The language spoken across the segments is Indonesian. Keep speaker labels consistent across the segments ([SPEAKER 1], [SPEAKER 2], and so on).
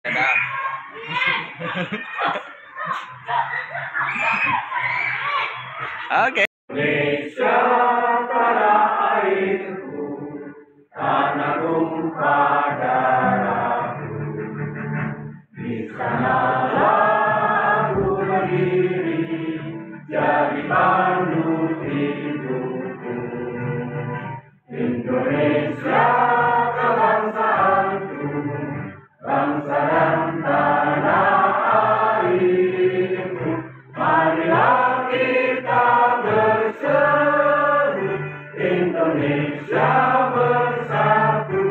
[SPEAKER 1] Dadah. Oke.
[SPEAKER 2] Indonesia tanah airku, tanah tumpah darahku. Di sanalah aku berdiri, jadi pandu hidupku. Indonesia kebangsaanku, bangsa dan tanah airku. Marilah kita berseru, Indonesia bersatu.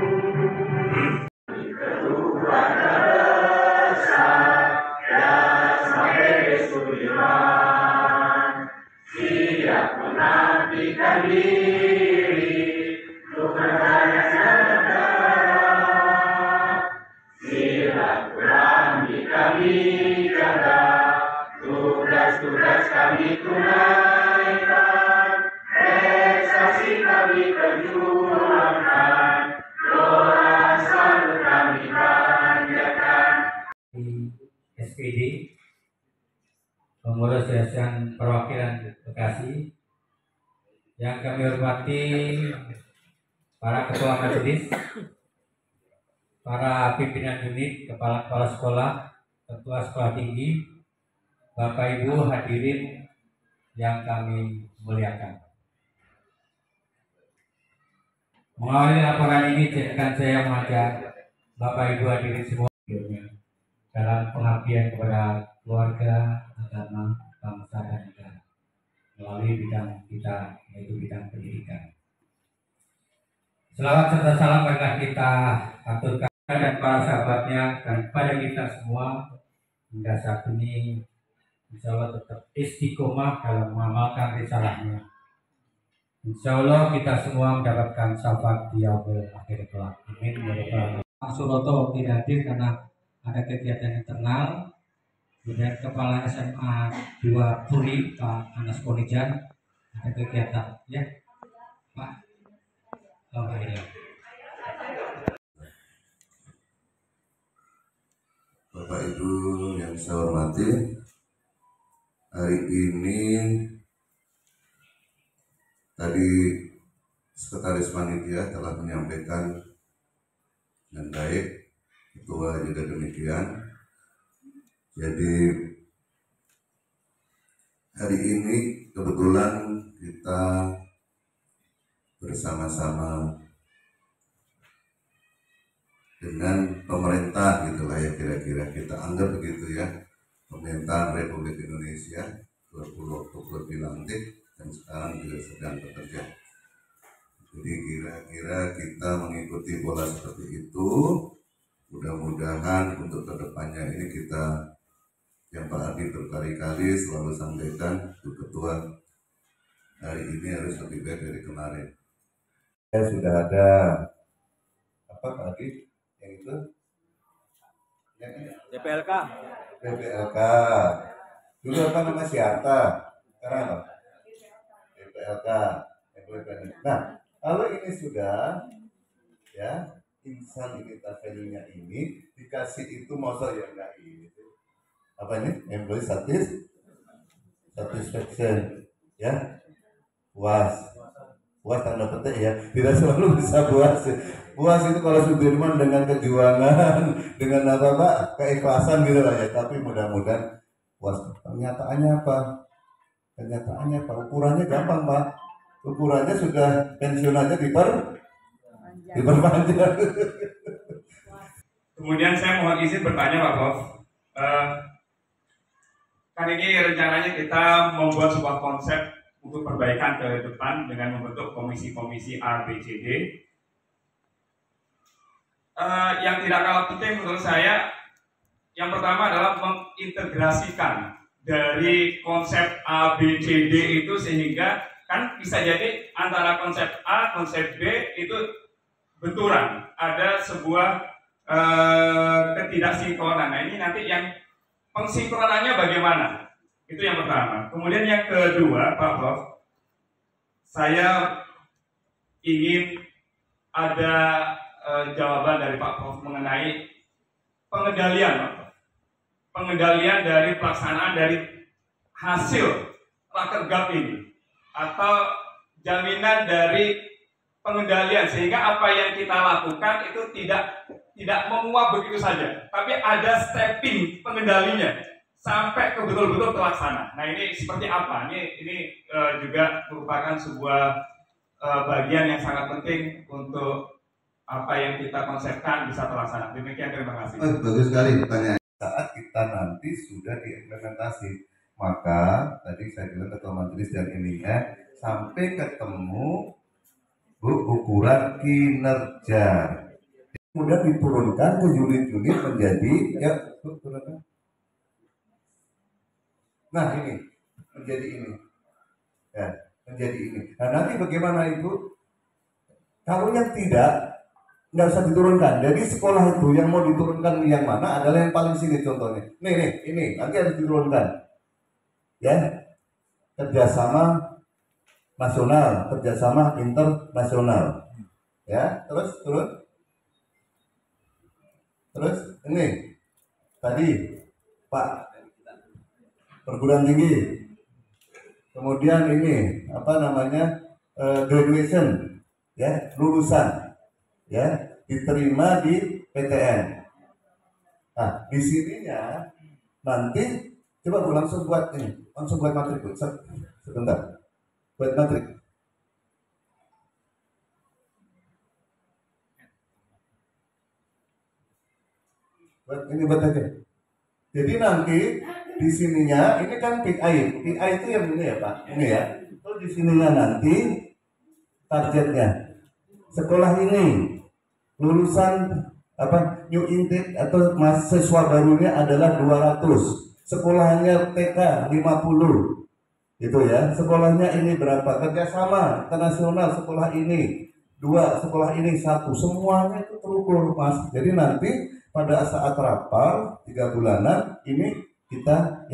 [SPEAKER 2] Kedua resah dan sampai Sudirman, siap mengabdikan diri untuk berdaya negara. Silaturahmi kami jaga, tugas-tugas kami tunaikan, prestasi kami perjuangkan, doa selalu kami panjatkan.
[SPEAKER 3] SPD, Pengurus Yayasan Perwakilan Bekasi, yang kami hormati para ketua majelis, para pimpinan unit, kepala sekolah, ketua sekolah tinggi, Bapak Ibu hadirin yang kami muliakan. Mengawali laporan ini, izinkan saya mengajak Bapak Ibu hadirin semua dalam pengabdian kepada keluarga, agama, bangsa dan negara melalui bidang kita, yaitu bidang pendidikan. Selawat serta salam marilah kita aturkan dan para sahabatnya dan kepada kita semua hingga saat ini, insya Allah tetap istiqomah dalam mengamalkan risalahnya. Insya Allah kita semua mendapatkan syafaat di yaumil akhir kelak. Amin. Pak Suroto tidak hadir karena ada kegiatan internal. Kemudian Kepala SMA 2 Puri, Pak Anas Ponijan, ada kegiatan, ya Pak. Oh, ya.
[SPEAKER 4] Bapak Ibu yang saya hormati, hari ini tadi Sekretaris Panitia telah menyampaikan dengan baik, Ketua juga demikian. Jadi hari ini kebetulan kita bersama-sama dengan pemerintah gitulah ya, kira-kira kita anggap begitu ya, pemerintahan Republik Indonesia 20 Oktober dilantik dan sekarang juga sedang bekerja. Jadi kira-kira kita mengikuti pola seperti itu. Mudah-mudahan untuk kedepannya ini kita, yang Pak Adi berkali-kali selalu sampaikan, Bu Ketua, hari ini harus lebih baik dari kemarin. Sudah ada apa Pak Adi? Yang itu?
[SPEAKER 1] DPLK.
[SPEAKER 4] DPLK. Dulu apa nama Siarta? Sekarang apa? DPLK. Nah, kalau ini sudah ya, insan ini value-nya ini dikasih itu, masa ya enggak ini apa ini? Employee satisfaction ya, puas tanda petik ya, tidak selalu bisa puas itu kalau Sudirman dengan kejuangan, dengan apa Pak, keikhlasan gitu lah ya, tapi mudah-mudahan puas. Kenyataannya apa? Ukurannya gampang Pak, ukurannya sudah pensiun aja diperpanjang.
[SPEAKER 2] Kemudian saya mohon izin bertanya Pak Prof. Kan ini rencananya kita membuat sebuah konsep untuk perbaikan ke depan dengan membentuk komisi-komisi A, B, C, D. Yang tidak kalah penting menurut saya, yang pertama adalah mengintegrasikan dari konsep A, B, C, D itu, sehingga kan bisa jadi antara konsep A, konsep B itu benturan, ada sebuah ketidaksinkronan. Nah, ini nanti yang pengsinkronannya bagaimana? Itu yang pertama. Kemudian yang kedua, Pak Prof, saya ingin ada jawaban dari Pak Prof mengenai pengendalian dari pelaksanaan dari hasil rakergap ini, atau jaminan dari pengendalian, sehingga apa yang kita lakukan itu tidak menguap begitu saja, tapi ada stepping pengendalinya sampai ke betul-betul terlaksana. Nah, ini seperti apa? Ini juga merupakan sebuah bagian yang sangat penting untuk apa yang kita konsepkan bisa terlaksana. Demikian, terima kasih.
[SPEAKER 4] Bagus sekali pertanyaan. Saat kita nanti sudah diimplementasi, maka tadi saya bilang ketua majelis dan ininya sampai ketemu ukuran kinerja, kemudian diturunkan ke unit-unit menjadi turunkan. Nah, ini menjadi ini, ya, menjadi ini. Nah, nanti bagaimana itu? Kalau yang tidak, nggak usah diturunkan. Jadi sekolah itu yang mau diturunkan yang mana adalah yang paling sini contohnya. Nih, ini nanti harus diturunkan. Ya, kerjasama nasional, kerjasama internasional. Ya, terus ini tadi Pak perguruan tinggi. Kemudian ini apa namanya graduation, ya, lulusan, ya, diterima di PTN. Nah, di sininya nanti coba Bu langsung buat ini, langsung buat matrik Bu. Sebentar, buat matrik. Buat aja. Jadi nanti di sininya ini kan PI itu yang ini ya Pak, ini ya. Terus di sininya nanti targetnya sekolah ini lulusan apa new intake atau mahasiswa barunya adalah 200, sekolahnya TK 50, gitu ya. Sekolahnya ini berapa, kerjasama internasional sekolah ini 2, sekolah ini 1, semuanya itu terukur Mas. Jadi nanti pada saat rapal 3 bulanan ini kita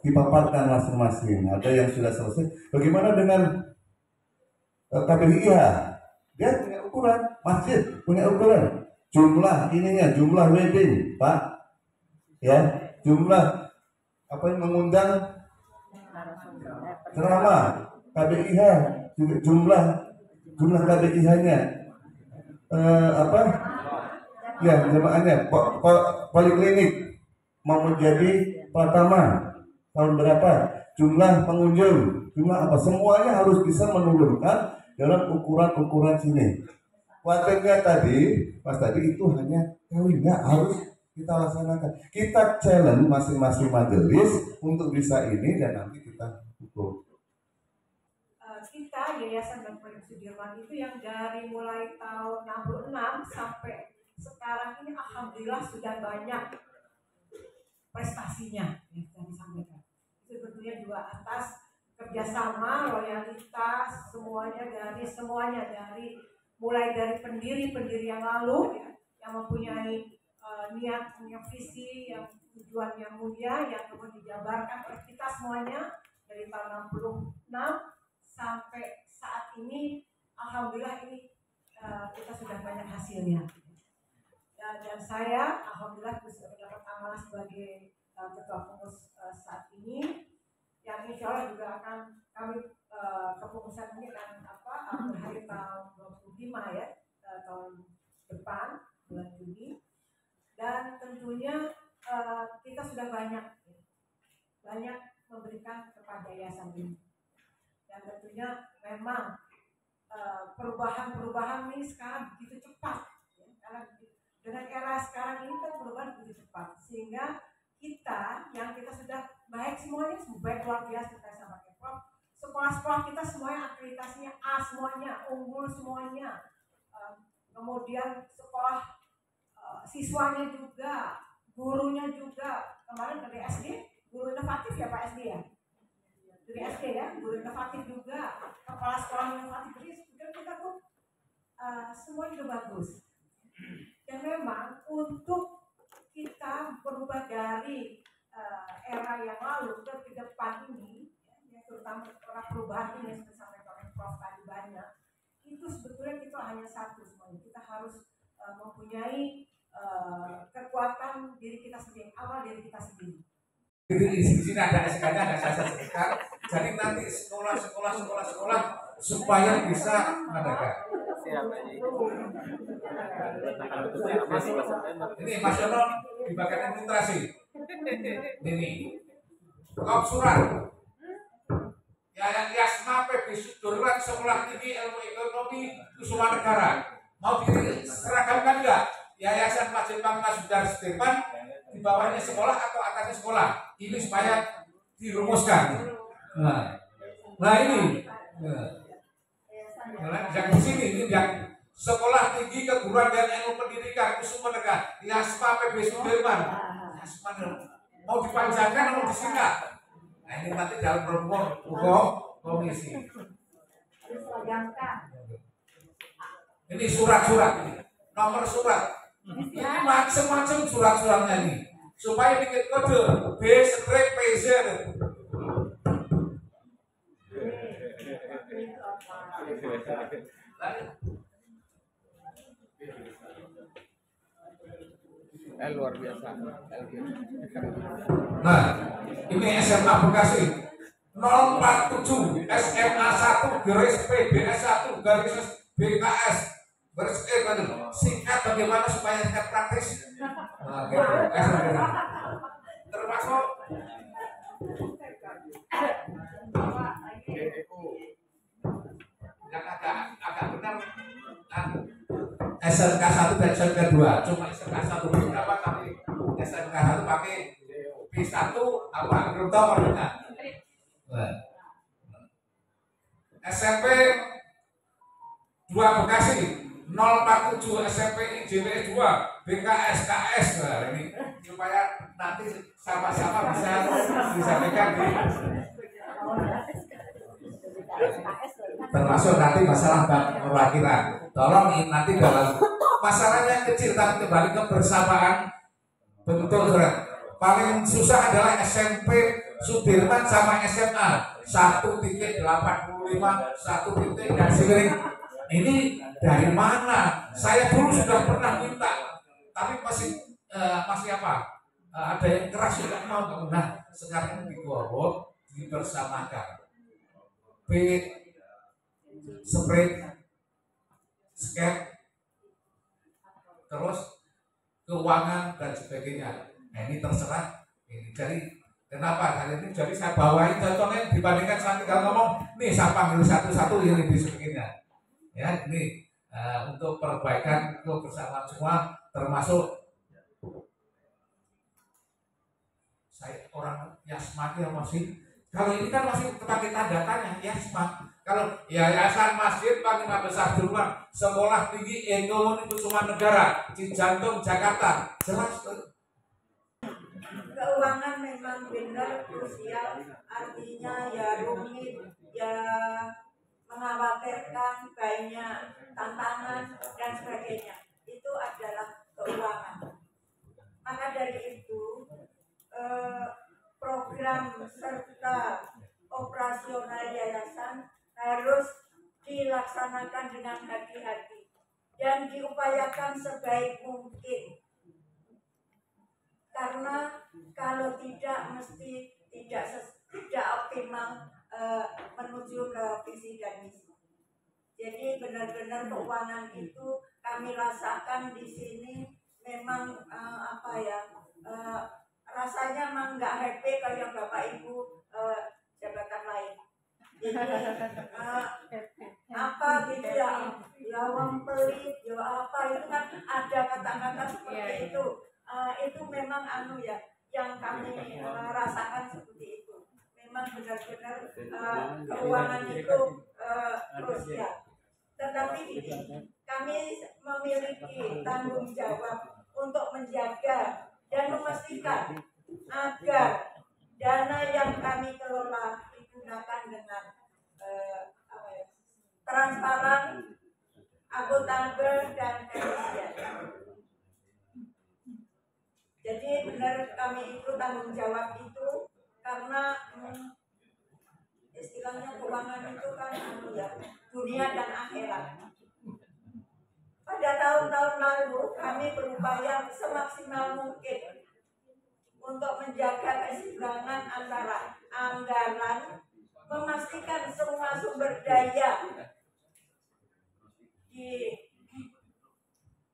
[SPEAKER 4] dipaparkan masing-masing. Ada yang sudah selesai. Bagaimana dengan KBIH? Dia punya ukuran, masjid punya ukuran. Jumlah ininya, jumlah wedding, Pak. Ya, jumlah apa yang mengundang ceramah, KBIH juga jumlah KBIH-nya. Apa? Ya, jemaahnya poliklinik mau menjadi pertama tahun berapa, jumlah pengunjung, jumlah apa, semuanya harus bisa menurunkan dalam ukuran sini. Khawatirnya tadi Mas tadi itu hanya teorinya, harus kita laksanakan. Kita challenge masing-masing majelis untuk bisa ini dan nanti kita ukur.
[SPEAKER 1] Kita Yayasan Bapak Sudirman itu yang dari mulai tahun 66 sampai sekarang ini alhamdulillah sudah banyak prestasinya yang sudah disampaikan. Itu tentunya juga atas kerjasama, loyalitas, semuanya dari mulai dari pendiri yang lalu ya, yang mempunyai niat, punya visi, yang tujuannya mulia, yang kemudian dijabarkan oleh kita semuanya dari tahun 66 sampai saat ini. Alhamdulillah ini kita sudah banyak hasilnya. Dan saya alhamdulillah bisa mendapat amanah sebagai ketua pengurus saat ini, yang insya Allah juga akan kami kepengurusan ini akan berakhir tahun 25 ya, tahun depan bulan Juni. Dan tentunya kita sudah banyak memberikan kepada yayasan ini. Dan tentunya memang perubahan ini sekarang begitu cepat ya, karena dengan era sekarang ini kan perubahan begitu cepat, sehingga kita sudah baik semuanya, baik luar biasa. Kita sama Prof, sekolah-sekolah kita semuanya akreditasinya A semuanya, unggul semuanya. Kemudian sekolah siswanya juga, gurunya juga. Kemarin dari SD, guru inovatif ya Pak SD ya? Dari SD ya, guru inovatif juga, kepala sekolah inovatif. Jadi kita tuh semua juga bagus. Dan memang untuk kita berubah dari era yang lalu ke depan ini, ya, terutama perubahan ini yang disampaikan oleh Prof tadi banyak, itu sebetulnya kita hanya satu semuanya. Kita harus mempunyai kekuatan diri kita sendiri, awal diri kita sendiri.
[SPEAKER 5] Di sini ada SK-nya, ada dasar sertifikat. Jadi nanti sekolah supaya bisa mengadakan. Ini Mas Yono di bagian administrasi. Ini kop surat. Yayasan Yasma PB Sudirman Sekolah Tinggi Ilmu Ekonomi Kusuma Negara. Mau diseragamkan enggak? Yayasan Masjid Bangka Sudirman di bawahnya sekolah atau atasnya sekolah? Ini supaya dirumuskan. Nah ini. Nah, yang di sini ini yang Sekolah Tinggi Keguruan dan Ilmu Pendidikan Kusuma Negara, Yasma PB Sudirman. Yasma mau dipanjangkan atau disingkat? Nah ini nanti dalam hukum komisi. Ini surat-surat ini, nomor surat. Ini macam-macam surat-suratnya ini. Supaya bikin kode B/PZ.
[SPEAKER 6] Luar biasa.
[SPEAKER 5] Nah, ini SMA Bekasi 047 SMA 1 garis PBS 1 garis BKS garis singkat bagaimana supaya singkat praktis. Nah, gitu. Termasuk yang agak benar SMK 1 dan SMK 2 cuma SMK 1 berapa tapi SMK 1 pakai P1 apa belum tahu warnanya. SMP 2 Bekasi 047 SMP IJWS 2 BKS KS. Nah, ini supaya nanti sama-sama bisa disampaikan di termasuk nanti masalah perwakilan. Tolong nanti dalam masalahnya kecil tapi kembali kebersamaan bentuk surat. Paling susah adalah SMP Sudirman sama SMA 1.85 1 titik dan siring. Ini dari mana? Saya dulu sudah pernah minta, tapi masih apa? Ada yang keras juga mau. Nah sekarang dibersamakan. B spread scan terus keuangan dan sebagainya. Nah ini terserah ini. Jadi kenapa kali ini jadi saya bawain contohnya dibandingkan saya tinggal ngomong nih saya panggil satu-satu ini di sebagainya ya ini untuk perbaikan kebersamaan semua termasuk saya orang Yasma yang masih kalau ini kan masih pakai tanda tanya Yasma. Kalau Yayasan Masjid Panglima Besar Sudirman Sekolah Tinggi Ekonomi Kusuma Negara Cijantung Jakarta jelas.
[SPEAKER 1] Keuangan memang benar krusial, artinya ya rumit, ya mengkhawatirkan, banyak tantangan dan sebagainya. Itu adalah keuangan. Maka dari itu program serta operasional yayasan harus dilaksanakan dengan hati-hati dan diupayakan sebaik mungkin. Karena kalau tidak mesti tidak optimal menuju ke visi dan misi. Jadi benar-benar keuangan itu kami rasakan di sini memang rasanya memang nggak happy kayak Bapak Ibu jabatan lain. Jadi apa gitu ya wong pelit ya apa itu kan ada kata-kata seperti itu. Itu memang yang kami rasakan seperti itu. Memang benar-benar keuangan itu krusial. Tetapi ini kami memiliki tanggung jawab untuk menjaga dan memastikan agar dana yang kami kelola digunakan dengan transparan, akuntabel dan efisien. Jadi benar kami itu tanggung jawab itu karena istilahnya keuangan itu kan dunia dan akhirat. Pada tahun
[SPEAKER 7] tahun lalu kami berupaya semaksimal mungkin untuk menjaga keseimbangan antara anggaran, memastikan semua sumber daya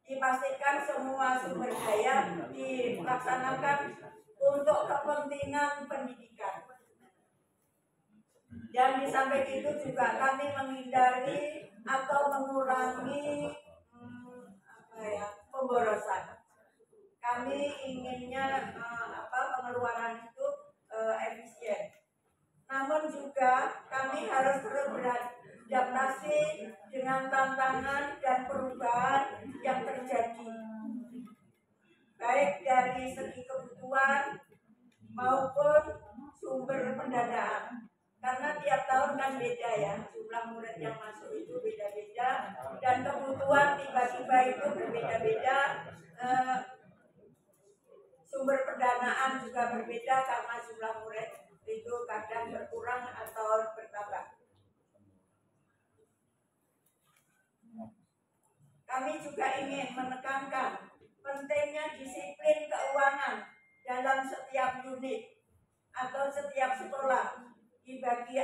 [SPEAKER 7] dipastikan semua sumber daya dilaksanakan untuk kepentingan pendidikan. Dan di samping itu juga kami menghindari atau mengurangi pemborosan. Kami inginnya pengeluaran itu efisien. Namun juga kami harus terus beradaptasi dengan tantangan dan perubahan yang terjadi, baik dari segi kebutuhan maupun sumber pendanaan. Karena tiap tahun kan beda ya, jumlah murid yang masuk itu beda-beda dan kebutuhan tiba-tiba itu berbeda-beda. Sumber pendanaan juga berbeda karena jumlah murid itu kadang berkurang atau bertambah. Kami juga ingin menekankan pentingnya disiplin keuangan dalam setiap unit atau setiap sekolah dibagi